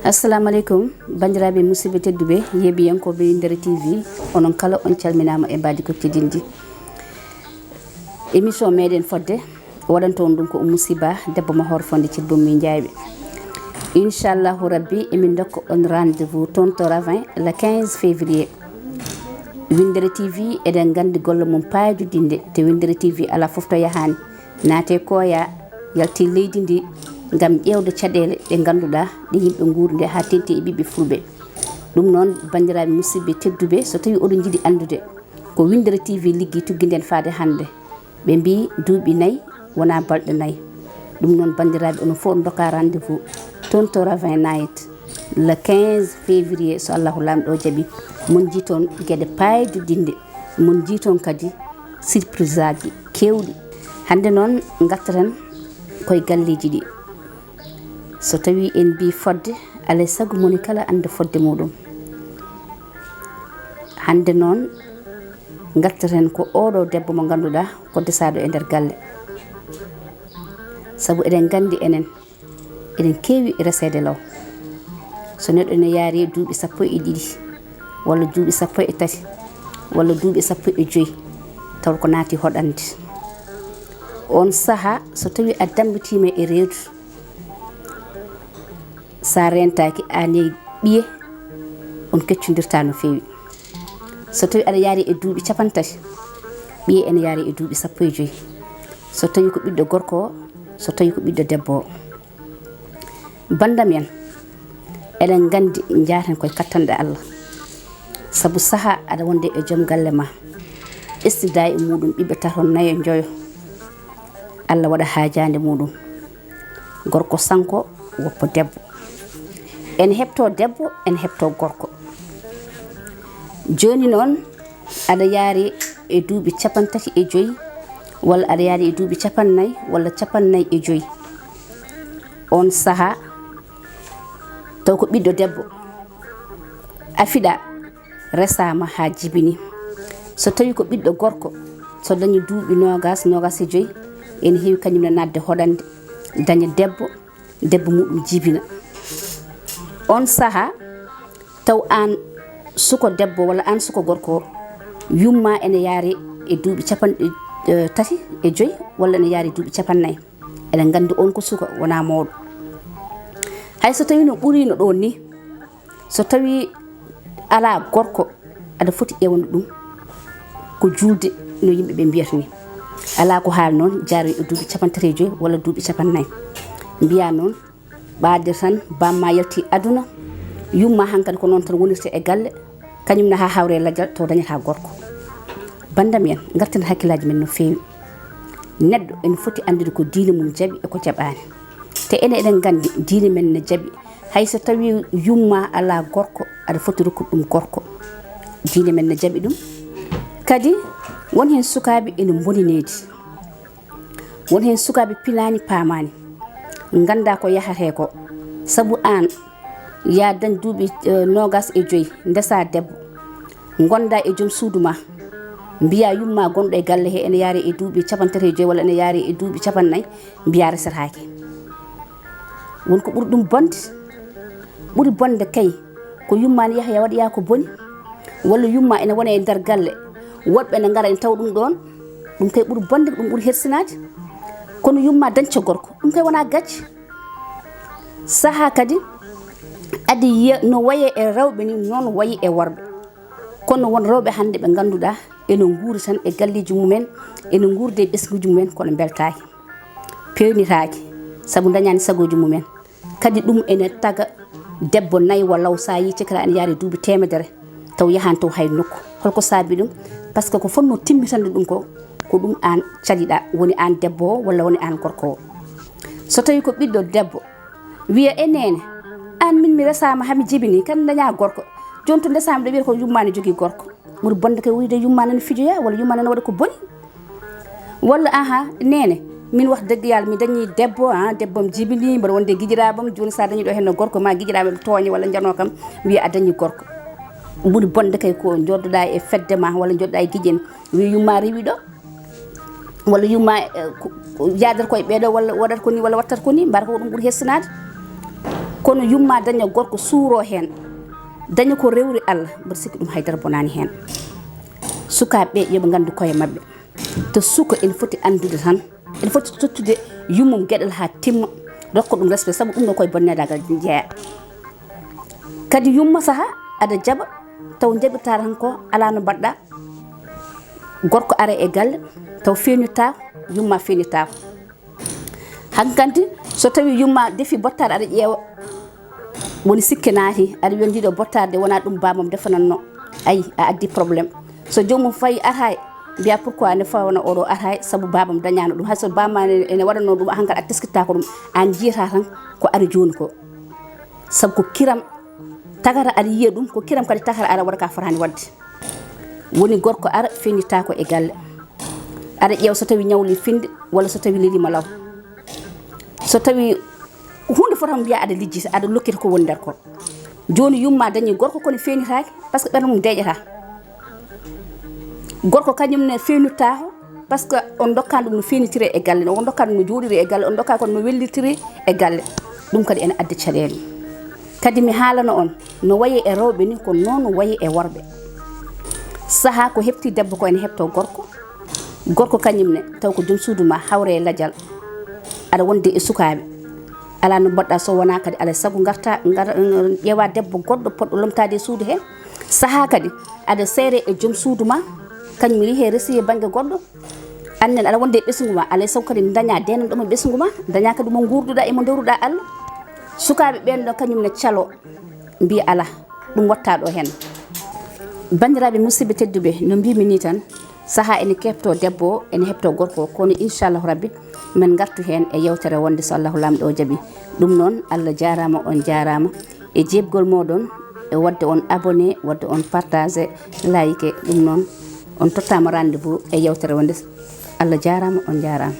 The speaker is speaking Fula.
Assalamu alaikum bandiraɓe musidɓe tedduɓe yeeɓiyankoɓe Windere TV onon kala on calminama e mbadi ko tedindi émission meɗen fodde waɗanto on ɗum ko musiba debbo mahor fonde cibbumi jayɓe inchallahu rabbi emin dokka on rendez-vous toon to ravin le 15 février Windere TV eɗen gandi golle mum paajudinde te Windere TV ala foof to yahani naate koya yalti leydi ndi ngam ƴewde caɗele ɗe ganduɗa ɗe yimɓe guurde ha tenti e ɓiɓɓe fulɓe ɗum noon bandiraɓe musidɓe tedduɓe so tawi oɗon jiiɗi andude ko Windere TV liggi tugguiden faade hande ɓe mbi duuɓi 4 wona balɗe 4 ɗum noon bandiraɓe onon fof on dokka rendez-vous toon to ravin night le 15 février so allahu lamɗo jaaɓi mon jii toon gueɗe paydudinde mon jii toon kadi surprise aji kewɗi hande noon gattaten koye galleji ɗi so tawi en mbi fodde alay saago moni kala anda fodde muɗum hande noon gattaten ko oɗo debbo mo ganduɗa ko desaɗo e nder galle saabu eɗen gandi enen eɗen keewi resede law so neɗɗo ne yaari duuɓi 12 walla duuɓi 13 walla duuɓi 15 taw ko naati hoɗande on saha so tawi a dambitima e reedu sa rentaki ani ɓiye on keccodirta no feewi so tawi aɗa yaari e duuɓi 50 ɓiye ene yaari e duuɓi 15 so tawi ko ɓiɗɗo gorko o so tawi ko ɓiɗɗo debbo o bandam en eɗen gandi jaaten koye kattanɗe Allah saabu saha aɗa wonde e joom galle ma istida e muɗum ɓiɓɓe taton 4 joyo Allah waɗa haajande muɗum gorko sanko woppo debbo en hepto debbo en hepto gorko joni noon aɗa yaari e duuɓi 35 walla aɗa yaari e duuɓi 40 walla 45 on saha taw ko ɓiɗɗo debbo a fiɗa resama ha jibini so tawi ko ɓiɗɗo gorko so dañi duuɓi 25 ene heewi kañum ne nadde hoɗande daña debbo muɗum jibina on saha taw an suko debbo walla an suko gorko yumma ene yaari e duuɓi 35 walla ene yaari duuɓi 40 eɗen gandi on ko suko wona mawɗo hay so tawi no ɓurino ɗon ni so tawi ala gorko aɗa foti ƴewande ɗum ko julde no yimɓe ɓe mbiyata ni ala ko haal noon jaari e duuɓi 35 walla duuɓi 40 mbiya noon ɓaade tan bamma yalti aduna yumma hankkadi ko noon tan wonirta e galle kañumne ha hawre lajjal taw dañata gorko bandam en garten hakkillaji men no feewi neɗɗo ene foti andude ko diine mum jaaɓi e ko jaɓani te ene eɗen gandi diine men ne jaaɓi hay so tawi yumma ala gorko aɗa foti rokkude ɗum gorko diine men ne jaaɓi ɗum kadi won hen sukaɓe ene boninedi won hen sukaɓe pilani paamani ganda ko yahate ko saabu an ya dañ duuɓi 25 ndesa debbo gonda e joom suudu ma mbiya yumma gonɗo e galle he ene yaari e duuɓi 35 walla ene yaari e duuɓi 40 mbiya resatake wonko ɓuri ɗum bonde ɓuri bonde kay ko yumma ne yaha waɗaya ko boni walla yumma ene wona e nder galle woɓɓe ne ngara en taw ɗum ɗon ɗum kay ɓuri bonde ɗum ɓuri hersinade kono yumma dañca gorko ɗum kay wona gacce saha kadi adi no waye e rewɓe ni noon wayi e worɓe kono won rewɓe hande ɓe ganduɗa ene guuri tan e galleji mumen ene guurde e ɓesguji mumen kono beltaki pewnitaki saabu dañani sagoji mumen kadi ɗum ene taga debbo 4 walla sa yi cikara ene yaari duuɓi 100 taw yahan taw hay nokku holko saabi ɗum par ce que ko fonno timmitande ɗum ko ɗum an caɗiɗa woni an debbo o walla woni an gorko o so tawi ko ɓiɗɗo debbo wiya enene an min mi resama hami jibini kan daña gorko joni to ndesama ɗo wiyata ko yumma ne jogui gorko ɓuri bonde kay wiyde yumma nane fijoya walla yumma nane waɗa ko boni walla aha nene min wax dëgg yàlla mi dañi debbo debbom jibini mbaɗa wonde guiƴiraɓam joni sa dañi ɗo henno gorko ma guiƴiraɓe tooña walla jano kam wiya a dañi gorko ɓuri bonde kay ko joddoɗa e fedde ma walla joddoɗa e guiƴen wiya yumma rewi ɗo walla yumma yaadata koye ɓeeɗo walla waɗata ko ni walla wattata ko ni mbar ko ɗum ɓuri hessinade kono yumma daña gorko suuro hen daña ko rewri Allah mbiɗa sikki ɗum haydara bonani hen sukaɓe yoɓe gandu koye mabɓe to suka ene foti andude tan ene foti tottude yummum gueɗal ha timma rokka ɗum respect saabu ɗum ɗo koye bonnedagal jeeya kadi yumma saaha aɗa jaɓa taw jaɓirta tan ko ala no mbaɗɗa gorko ara e galle taw feñirta yumma feñirtako hankkandi so tawi yumma defi bottare aɗa ƴeewa woni sikke naati aɗa wiya ndiɗo bottade wona ɗum bamam defananno ayi a addi probléme so jomum fayi atay mbiya pourquoi ne fawana oɗo atay saabu babam dañano ɗum hayso bama ene waɗano ɗum hankadi a teskitta ko ɗum an jiyata tan ko ari joni ko saabu ko kiram tagata aɗa yiya ɗum ko kiram kadi tagata aɗa waɗa ka fotani wadde woni gorko ara feñirta ko e galle aɗa ƴeewa so tawi ñawli finde walla so tawi lelima law so tawi hunde fotama mbiya aɗa lijjita aɗa lokkita ko woni nder ko joni yumma dañi gorko kono feñitaki par ce que ɓernde mum deƴata gorko kañum ne feñirtako par ce que on dokkani ɗum no feñitire e galle on dokkani ɗum no jooɗiri e galle on dokkani kono no wellitiri e galle ɗum kadi ene addi caɗele kadi mi haalano on no wayi e rewɓe ni ko noon wayi e worɓe saaha ko hepti debbo ko ene hepto gorko kañum ne taw ko joom suudu ma hawre e ladial aɗa wonde e sukaɓe ala no mbaɗɗa so wona kadi alay saago garta ƴeewa debbo goɗɗo poɗɗo lomtade e suudu he saaha kadi aɗa seere e joom suudu ma kañum li he resi e banggue goɗɗo annen aɗa wonde e ɓesgu ma alay saago kadi daña denanɗoma ɓesgu ma daña kadi mo gurduɗa emo dewruɗa Allah sukaɓe ɓen ɗo kañum ne calo mbiya ala ɗum watta ɗo hen bandiraɓe musidɓe tedduɓe no mbimi ni tan saaha ene kepto debbo o ene hepto gorko kono inchallahu rabbi min gartu hen e yewtere wonde so Allahu lamɗo o jaaɓi ɗum noon Allah jarama on jarama e jebgol moɗon e wadde on abonné wadde on partagé like ɗum noon on tottama rendez-vous e yewtere wonde Allah jarama on jarama